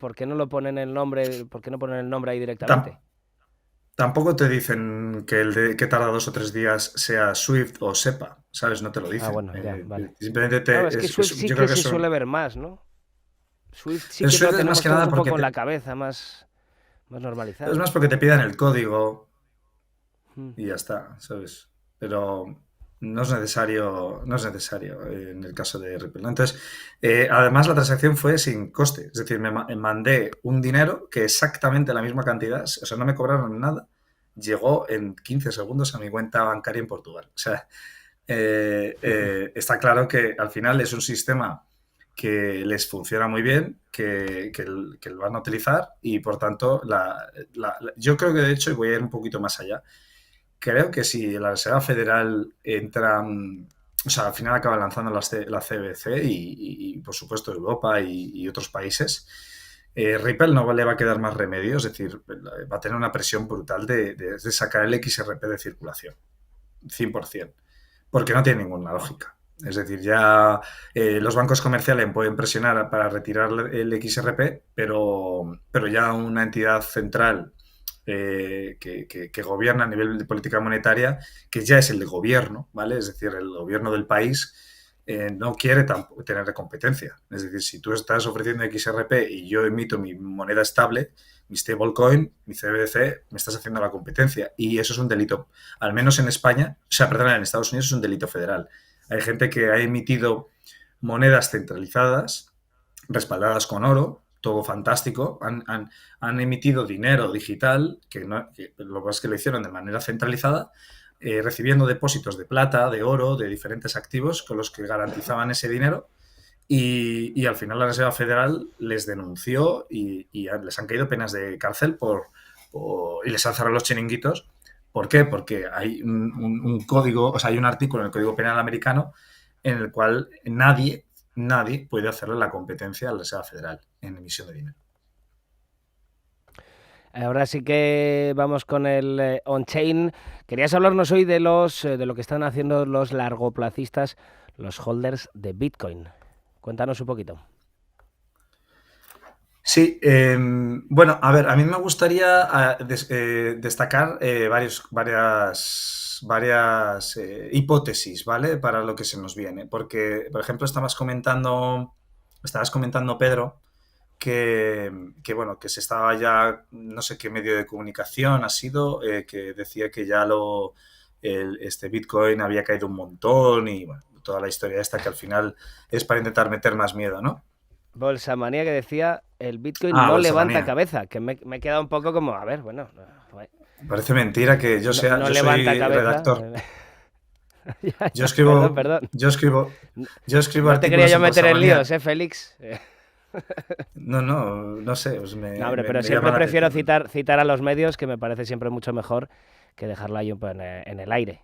ponen el nombre, por qué no ponen el nombre ahí tam- directamente? tampoco te dicen que que tarda 2 o 3 días sea Swift o SEPA, ¿sabes? No te lo Ah, dicen. bueno, ya, vale. Simplemente Claro, es que Swift sí yo creo que que se son... suele ver más, ¿no? Swift sí Pero que lo Swift es más tenemos que todos nada un porque poco en la cabeza, más es normalizado. más porque te pidan el código Mm. y ya está, ¿sabes? Pero no es necesario en el caso de Ripple, ¿no? Entonces, además la transacción fue sin coste, es decir, mandé un dinero que exactamente la misma cantidad, o sea, no me cobraron nada, llegó en 15 segundos a mi cuenta bancaria en Portugal. O sea, está claro que al final es un sistema que les funciona muy bien, que lo van a utilizar y por tanto yo creo que de hecho, y voy a ir un poquito más allá, creo que si la Reserva Federal entra, o sea, al final acaba lanzando la CBC y, por supuesto Europa y otros países, Ripple no le va a quedar más remedio, es decir, va a tener una presión brutal de sacar el XRP de circulación, 100%, porque no tiene ninguna lógica. Es decir, ya los bancos comerciales pueden presionar para retirar el XRP, pero ya una entidad central que gobierna a nivel de política monetaria, que ya es el de gobierno, ¿vale? Es decir, el gobierno del país no quiere tampoco tener competencia. Es decir, si tú estás ofreciendo XRP y yo emito mi moneda estable, mi stablecoin, mi CBDC, me estás haciendo la competencia. Y eso es un delito, al menos en España, o sea, perdón, en Estados Unidos es un delito federal. Hay gente que ha emitido monedas centralizadas, respaldadas con oro, todo fantástico, han emitido dinero digital, que lo que pasa es que lo hicieron de manera centralizada, recibiendo depósitos de plata, de oro, de diferentes activos con los que garantizaban ese dinero, y al final la Reserva Federal les denunció y les han caído penas de cárcel y les han cerrado los chiringuitos. ¿Por qué? Porque hay un código, o sea, hay un artículo en el Código Penal americano en el cual nadie puede hacerle la competencia a la Reserva Federal en emisión de dinero. Ahora sí que vamos con el on-chain. Querías hablarnos hoy de de lo que están haciendo los largoplacistas, los holders de Bitcoin. Cuéntanos un poquito. Sí, bueno, a ver, a mí me gustaría destacar varias hipótesis, ¿vale? Para lo que se nos viene. Porque, por ejemplo, estabas comentando, Pedro, bueno, que se estaba ya, no sé qué medio de comunicación ha sido, que decía que ya este Bitcoin había caído un montón y bueno, toda la historia esta que al final es para intentar meter más miedo, ¿no? Bolsa Manía que decía, el Bitcoin no Bolsa levanta manía. cabeza, que me he quedado un poco como, a ver, bueno, Parece mentira que yo no yo levanta soy cabeza. redactor. Yo Perdón, escribo, perdón. yo escribo, yo escribo No te quería artículos yo en meter Bolsa en líos, Manía. Félix. No sé, pues No, hombre, pero me siempre llama la prefiero atención. citar a los medios, que me parece siempre mucho mejor que dejarlo ahí un poco en el aire.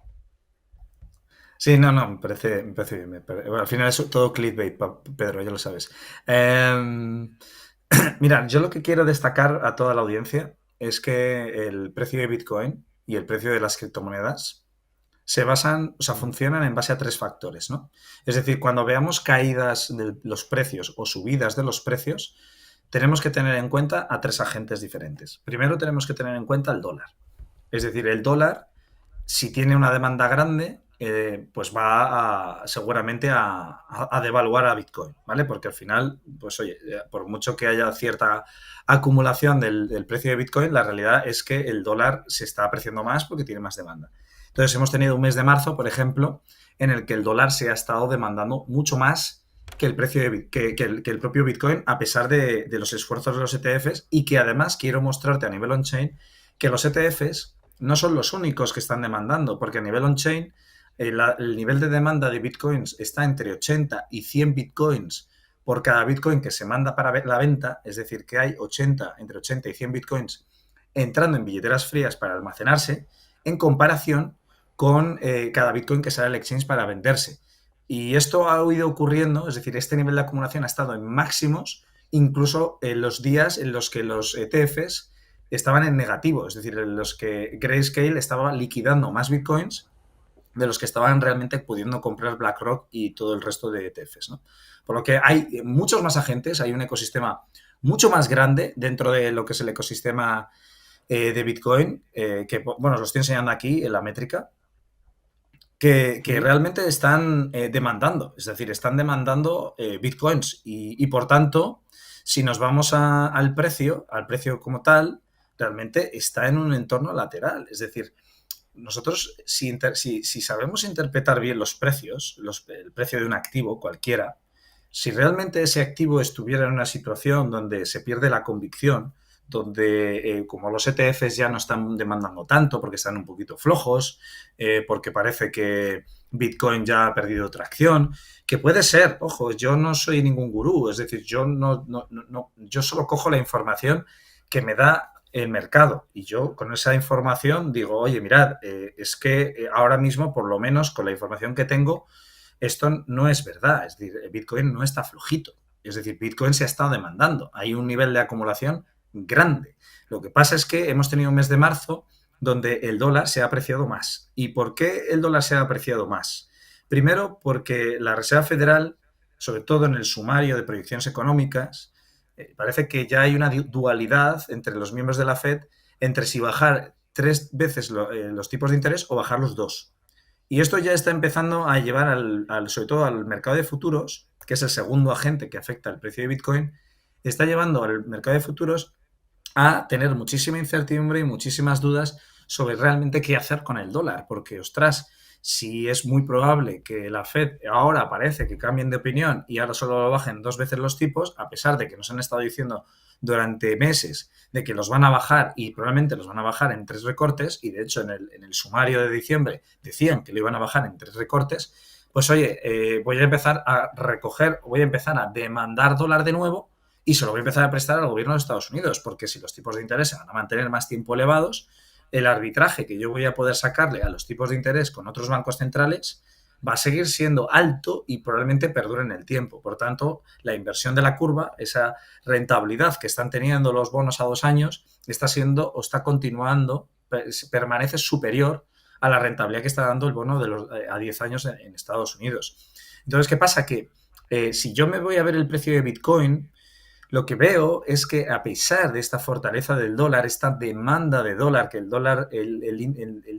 Sí, no, me parece bien. Bueno, al final es todo clickbait, Pedro, ya lo sabes. Mira, yo lo que quiero destacar a toda la audiencia es que el precio de Bitcoin y el precio de las criptomonedas funcionan en base a tres factores, ¿no? Es decir, cuando veamos caídas de los precios o subidas de los precios, tenemos que tener en cuenta a tres agentes diferentes. Primero tenemos que tener en cuenta el dólar. Es decir, el dólar, si tiene una demanda grande, pues va seguramente a devaluar a Bitcoin, ¿vale? Porque al final, pues oye, por mucho que haya cierta acumulación del precio de Bitcoin, la realidad es que el dólar se está apreciando más porque tiene más demanda. Entonces, hemos tenido un mes de marzo, por ejemplo, en el que el dólar se ha estado demandando mucho más que el precio que el propio Bitcoin, a pesar de los esfuerzos de los ETFs, y que además quiero mostrarte a nivel on-chain que los ETFs no son los únicos que están demandando, porque a nivel on-chain el nivel de demanda de bitcoins está entre 80 y 100 bitcoins por cada bitcoin que se manda para la venta, es decir, que hay entre 80 y 100 bitcoins entrando en billeteras frías para almacenarse, en comparación con cada bitcoin que sale al exchange para venderse. Y esto ha ido ocurriendo, es decir, este nivel de acumulación ha estado en máximos incluso en los días en los que los ETFs estaban en negativo, es decir, en los que Grayscale estaba liquidando más bitcoins de los que estaban realmente pudiendo comprar BlackRock y todo el resto de ETFs, ¿no? Por lo que hay muchos más agentes, hay un ecosistema mucho más grande dentro de lo que es el ecosistema de Bitcoin, que, bueno, os lo estoy enseñando aquí en la métrica, que realmente están demandando, es decir, están demandando Bitcoins y, por tanto, si nos vamos al precio como tal, realmente está en un entorno lateral, es decir, nosotros, si sabemos interpretar bien los precios, el precio de un activo cualquiera, si realmente ese activo estuviera en una situación donde se pierde la convicción, donde como los ETFs ya no están demandando tanto porque están un poquito flojos, porque parece que Bitcoin ya ha perdido tracción, que puede ser, ojo, yo no soy ningún gurú, es decir, yo yo solo cojo la información que me da el mercado. Y yo con esa información digo, oye, mirad, es que ahora mismo, por lo menos con la información que tengo, esto no es verdad. Es decir, Bitcoin no está flojito. Es decir, Bitcoin se ha estado demandando. Hay un nivel de acumulación grande. Lo que pasa es que hemos tenido un mes de marzo donde el dólar se ha apreciado más. ¿Y por qué el dólar se ha apreciado más? Primero, porque la Reserva Federal, sobre todo en el sumario de proyecciones económicas, parece que ya hay una dualidad entre los miembros de la Fed entre si bajar 3 veces los tipos de interés o bajar los 2. Y esto ya está empezando a llevar sobre todo al mercado de futuros, que es el segundo agente que afecta al precio de Bitcoin, está llevando al mercado de futuros a tener muchísima incertidumbre y muchísimas dudas sobre realmente qué hacer con el dólar, porque, ostras, si es muy probable que la Fed ahora parece que cambien de opinión y ahora solo lo bajen 2 veces los tipos, a pesar de que nos han estado diciendo durante meses de que los van a bajar y probablemente los van a bajar en 3 recortes, y de hecho en el sumario de diciembre decían que lo iban a bajar en 3 recortes, pues oye, voy a empezar a voy a empezar a demandar dólar de nuevo y se lo voy a empezar a prestar al gobierno de Estados Unidos, porque si los tipos de interés se van a mantener más tiempo elevados, el arbitraje que yo voy a poder sacarle a los tipos de interés con otros bancos centrales va a seguir siendo alto y probablemente perdure en el tiempo. Por tanto, la inversión de la curva, esa rentabilidad que están teniendo los bonos a 2 años, está siendo o está continuando, permanece superior a la rentabilidad que está dando el bono a 10 años en Estados Unidos. Entonces, ¿qué pasa? Que si yo me voy a ver el precio de Bitcoin, lo que veo es que a pesar de esta fortaleza del dólar, esta demanda de dólar, que el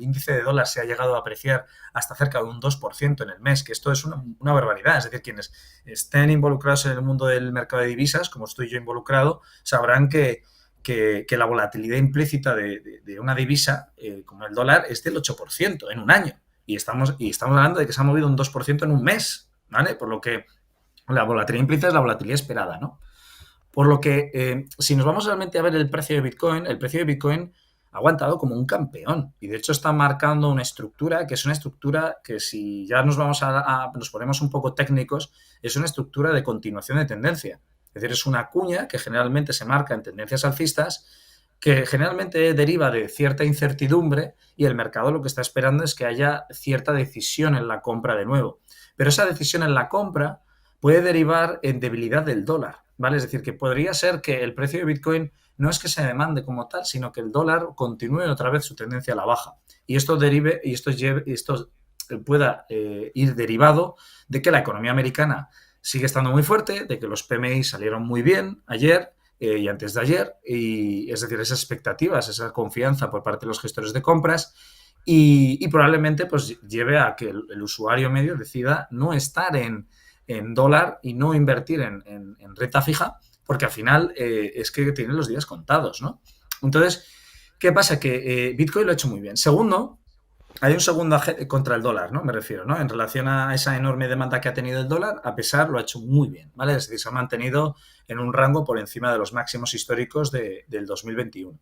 índice de dólar se ha llegado a apreciar hasta cerca de un 2% en el mes, que esto es una barbaridad. Es decir, quienes estén involucrados en el mundo del mercado de divisas, como estoy yo involucrado, sabrán que la volatilidad implícita de una divisa como el dólar es del 8% en un año. Y estamos hablando de que se ha movido un 2% en un mes, ¿vale? Por lo que la volatilidad implícita es la volatilidad esperada, ¿no? Por lo que, si nos vamos realmente a ver el precio de Bitcoin ha aguantado como un campeón. Y de hecho está marcando una estructura que es una estructura que, si ya nos ponemos un poco técnicos, es una estructura de continuación de tendencia. Es decir, es una cuña que generalmente se marca en tendencias alcistas, que generalmente deriva de cierta incertidumbre, y el mercado lo que está esperando es que haya cierta decisión en la compra de nuevo. Pero esa decisión en la compra puede derivar en debilidad del dólar, ¿vale? Es decir, que podría ser que el precio de Bitcoin no es que se demande como tal, sino que el dólar continúe otra vez su tendencia a la baja. Y esto pueda ir derivado de que la economía americana sigue estando muy fuerte, de que los PMI salieron muy bien ayer y antes de ayer, y es decir, esas expectativas, esa confianza por parte de los gestores de compras, y probablemente pues lleve a que el usuario medio decida no estar en dólar y no invertir en renta fija, porque al final es que tienen los días contados, ¿no? Entonces, ¿qué pasa? Que Bitcoin lo ha hecho muy bien. Segundo, hay un segundo contra el dólar, ¿no? Me refiero, ¿no? En relación a esa enorme demanda que ha tenido el dólar, a pesar, lo ha hecho muy bien, ¿vale? Es decir, se ha mantenido en un rango por encima de los máximos históricos del 2021.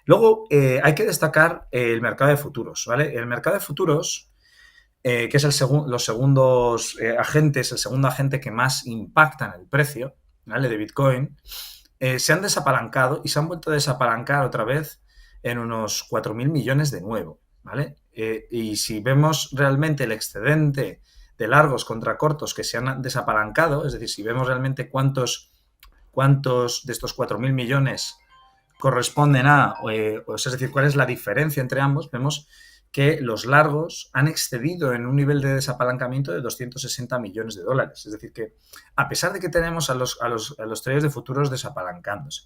Luego, hay que destacar el mercado de futuros, ¿vale? El mercado de futuros, que es los segundos agentes, el segundo agente que más impacta en el precio, ¿vale?, de Bitcoin, se han desapalancado y se han vuelto a desapalancar otra vez en unos 4.000 millones de nuevo, ¿vale? Y si vemos realmente el excedente de largos contra cortos que se han desapalancado, es decir, si vemos realmente cuántos de estos 4.000 millones corresponden a, es decir, cuál es la diferencia entre ambos, vemos que los largos han excedido en un nivel de desapalancamiento de 260 millones de dólares. Es decir, que a pesar de que tenemos a los traders de futuros desapalancándose,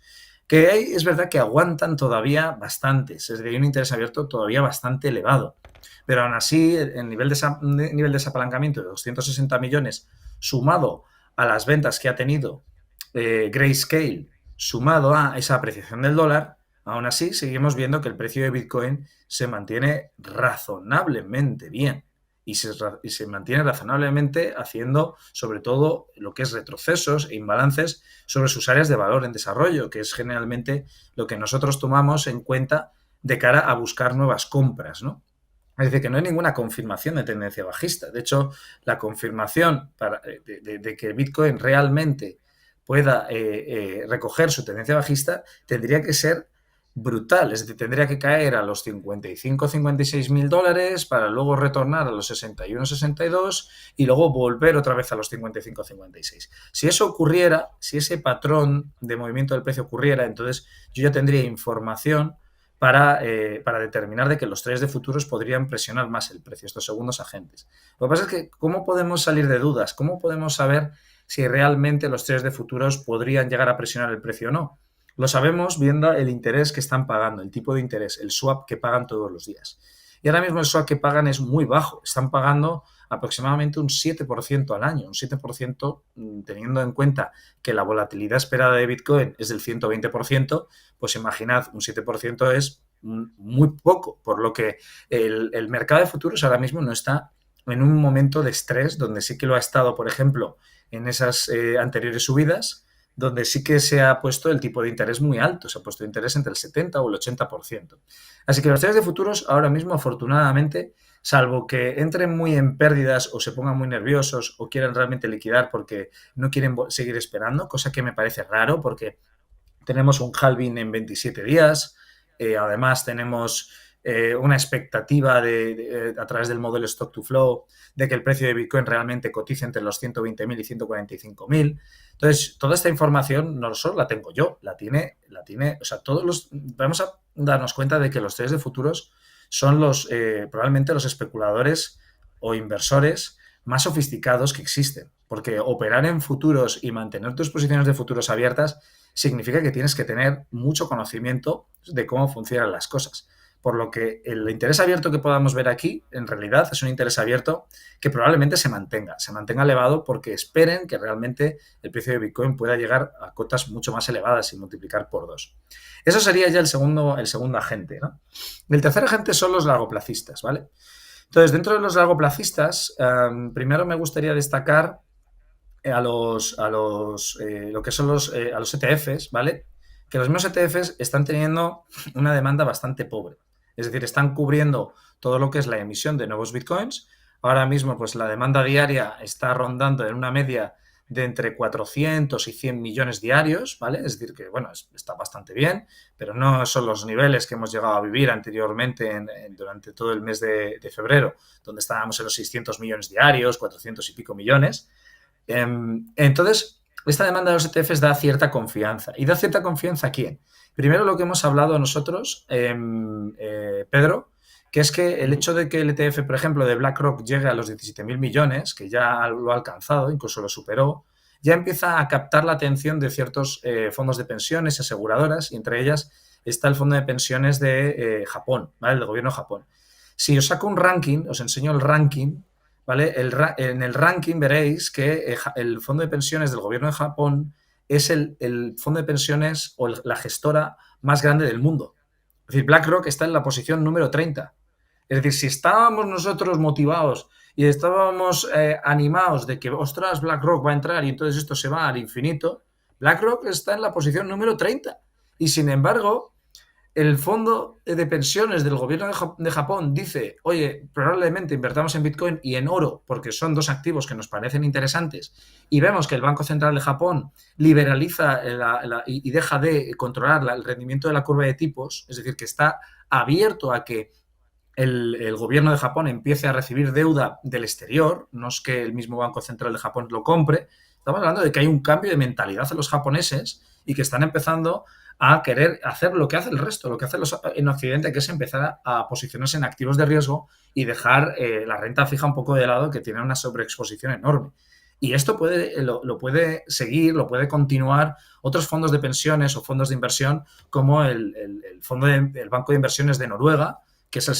que es verdad que aguantan todavía bastante, es decir, hay un interés abierto todavía bastante elevado, pero aún así el nivel de desapalancamiento de 260 millones sumado a las ventas que ha tenido Grayscale, sumado a esa apreciación del dólar, aún así seguimos viendo que el precio de Bitcoin se mantiene razonablemente bien y se mantiene razonablemente haciendo sobre todo lo que es retrocesos e imbalances sobre sus áreas de valor en desarrollo, que es generalmente lo que nosotros tomamos en cuenta de cara a buscar nuevas compras, ¿no? Es decir, que no hay ninguna confirmación de tendencia bajista. De hecho, la confirmación de que Bitcoin realmente pueda recoger su tendencia bajista tendría que ser brutal, es decir, tendría que caer a los 55, 56 mil dólares para luego retornar a los 61, 62 y luego volver otra vez a los 55, 56. Si eso ocurriera, si ese patrón de movimiento del precio ocurriera, entonces yo ya tendría información para determinar de que los traders de futuros podrían presionar más el precio, estos segundos agentes. Lo que pasa es que, ¿cómo podemos salir de dudas? ¿Cómo podemos saber si realmente los traders de futuros podrían llegar a presionar el precio o no? Lo sabemos viendo el interés que están pagando, el tipo de interés, el swap que pagan todos los días. Y ahora mismo el swap que pagan es muy bajo. Están pagando aproximadamente un 7% al año. Un 7%, teniendo en cuenta que la volatilidad esperada de Bitcoin es del 120%, pues imaginad, un 7% es muy poco. Por lo que el mercado de futuros ahora mismo no está en un momento de estrés, donde sí que lo ha estado, por ejemplo, en esas anteriores subidas, donde sí que se ha puesto el tipo de interés muy alto, se ha puesto interés entre el 70 o el 80%. Así que los traders de futuros ahora mismo, afortunadamente, salvo que entren muy en pérdidas o se pongan muy nerviosos o quieran realmente liquidar porque no quieren seguir esperando, cosa que me parece raro porque tenemos un halving en 27 días, además tenemos una expectativa a través del modelo Stock to Flow de que el precio de Bitcoin realmente cotice entre los 120.000 y 145.000. Entonces, toda esta información no solo la tengo yo, la tiene, o sea, vamos a darnos cuenta de que los traders de futuros son probablemente los especuladores o inversores más sofisticados que existen, porque operar en futuros y mantener tus posiciones de futuros abiertas significa que tienes que tener mucho conocimiento de cómo funcionan las cosas. Por lo que el interés abierto que podamos ver aquí, en realidad, es un interés abierto que probablemente se mantenga elevado porque esperen que realmente el precio de Bitcoin pueda llegar a cotas mucho más elevadas y multiplicar por 2. Eso sería ya el segundo agente, ¿no? El tercer agente son los largoplacistas, ¿vale? Entonces, dentro de los largoplacistas, primero me gustaría destacar a los ETFs, ¿vale? Que los mismos ETFs están teniendo una demanda bastante pobre. Es decir, están cubriendo todo lo que es la emisión de nuevos bitcoins. Ahora mismo, pues la demanda diaria está rondando en una media de entre 400 y 100 millones diarios, ¿vale? Es decir, que, bueno, está bastante bien, pero no son los niveles que hemos llegado a vivir anteriormente durante todo el mes de febrero, donde estábamos en los 600 millones diarios, 400 y pico millones. Entonces, esta demanda de los ETFs da cierta confianza. ¿Y da cierta confianza a quién? Primero, lo que hemos hablado nosotros, Pedro, que es que el hecho de que el ETF, por ejemplo, de BlackRock llegue a los 17.000 millones, que ya lo ha alcanzado, incluso lo superó, ya empieza a captar la atención de ciertos fondos de pensiones, aseguradoras, y entre ellas está el fondo de pensiones de Japón, ¿vale? Del gobierno de Japón. Si os saco un ranking, os enseño el ranking, ¿vale? En el ranking veréis que el fondo de pensiones del gobierno de Japón es el fondo de pensiones o la gestora más grande del mundo. Es decir, BlackRock está en la posición número 30. Es decir, si estábamos nosotros motivados y estábamos animados de que, ostras, BlackRock va a entrar y entonces esto se va al infinito, BlackRock está en la posición número 30. Y sin embargo, el fondo de pensiones del gobierno de Japón dice, oye, probablemente invertamos en Bitcoin y en oro, porque son dos activos que nos parecen interesantes, y vemos que el Banco Central de Japón liberaliza y deja de controlar el rendimiento de la curva de tipos, es decir, que está abierto a que el gobierno de Japón empiece a recibir deuda del exterior, no es que el mismo Banco Central de Japón lo compre, estamos hablando de que hay un cambio de mentalidad en los japoneses y que están empezando a querer hacer lo que hace el resto, lo que hacen los en Occidente, que es empezar a posicionarse en activos de riesgo y dejar la renta fija un poco de lado, que tiene una sobreexposición enorme. Y esto lo puede seguir, lo puede continuar otros fondos de pensiones o fondos de inversión, como el Banco de Inversiones de Noruega, que es la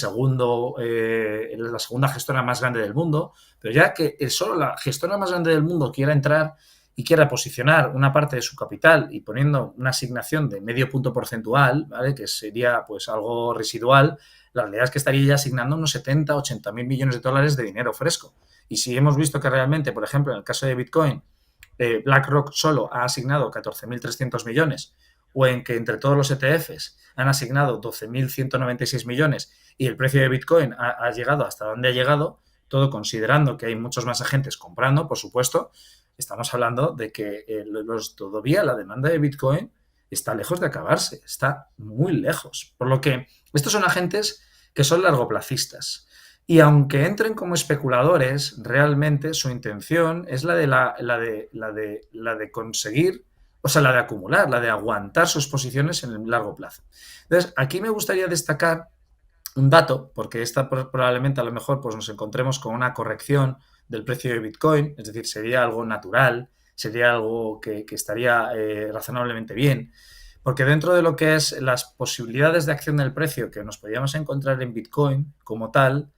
segunda gestora más grande del mundo, pero ya que solo la gestora más grande del mundo quiera entrar y quiera posicionar una parte de su capital y poniendo una asignación de medio punto porcentual, ¿vale? Que sería pues algo residual, la realidad es que estaría ya asignando unos 70, 80 mil millones de dólares de dinero fresco. Y si hemos visto que realmente, por ejemplo, en el caso de Bitcoin, BlackRock solo ha asignado 14.300 millones, o en que entre todos los ETFs han asignado 12.196 millones y el precio de Bitcoin ha llegado hasta donde ha llegado, todo considerando que hay muchos más agentes comprando, por supuesto, estamos hablando de que todavía la demanda de Bitcoin está lejos de acabarse, está muy lejos. Por lo que estos son agentes que son largoplacistas. Y aunque entren como especuladores, realmente su intención es la de conseguir, o sea, la de acumular, la de aguantar sus posiciones en el largo plazo. Entonces, aquí me gustaría destacar un dato, porque probablemente a lo mejor pues nos encontremos con una corrección del precio de Bitcoin, es decir, sería algo natural, sería algo que estaría razonablemente bien, porque dentro de lo que es las posibilidades de acción del precio que nos podríamos encontrar en Bitcoin como tal,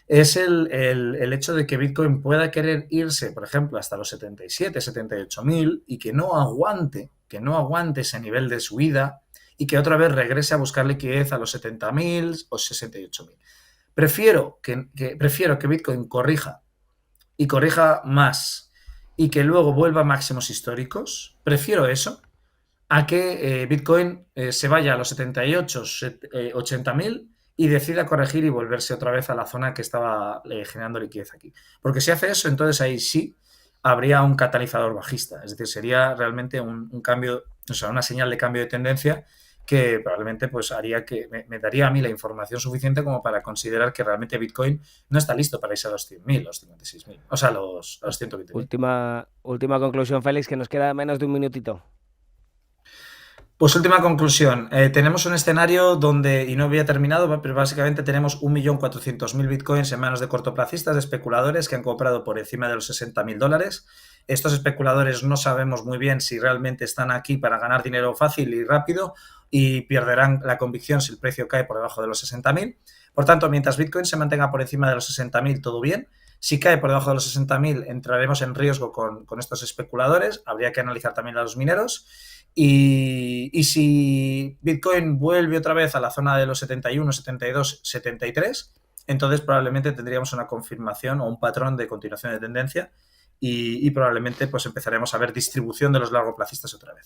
es el hecho de que Bitcoin pueda querer irse, por ejemplo, hasta los 77, 78 mil y que no aguante ese nivel de subida y que otra vez regrese a buscar liquidez a los 70.000 o 68.000. Prefiero que Bitcoin corrija y corrija más y que luego vuelva a máximos históricos. Prefiero eso a que Bitcoin se vaya a los 78, 80.000 y decida corregir y volverse otra vez a la zona que estaba generando liquidez aquí. Porque si hace eso, entonces ahí sí habría un catalizador bajista. Es decir, sería realmente un cambio, o sea, una señal de cambio de tendencia que probablemente pues haría que me daría a mí la información suficiente como para considerar que realmente Bitcoin no está listo para irse a los 100.000, los 56.000, o sea, a los 120.000. Última conclusión, Félix, que nos queda menos de un minutito. Pues última conclusión, tenemos un escenario donde, y no había terminado, pero básicamente tenemos 1.400.000 bitcoins en manos de cortoplacistas, de especuladores que han comprado por encima de los $60.000. Estos especuladores no sabemos muy bien si realmente están aquí para ganar dinero fácil y rápido y perderán la convicción si el precio cae por debajo de los 60.000. Por tanto, mientras Bitcoin se mantenga por encima de los 60.000, todo bien. Si cae por debajo de los 60.000, entraremos en riesgo con estos especuladores. Habría que analizar también a los mineros. Y si Bitcoin vuelve otra vez a la zona de los 71, 72, 73, entonces probablemente tendríamos una confirmación o un patrón de continuación de tendencia y probablemente pues empezaremos a ver distribución de los largoplacistas otra vez.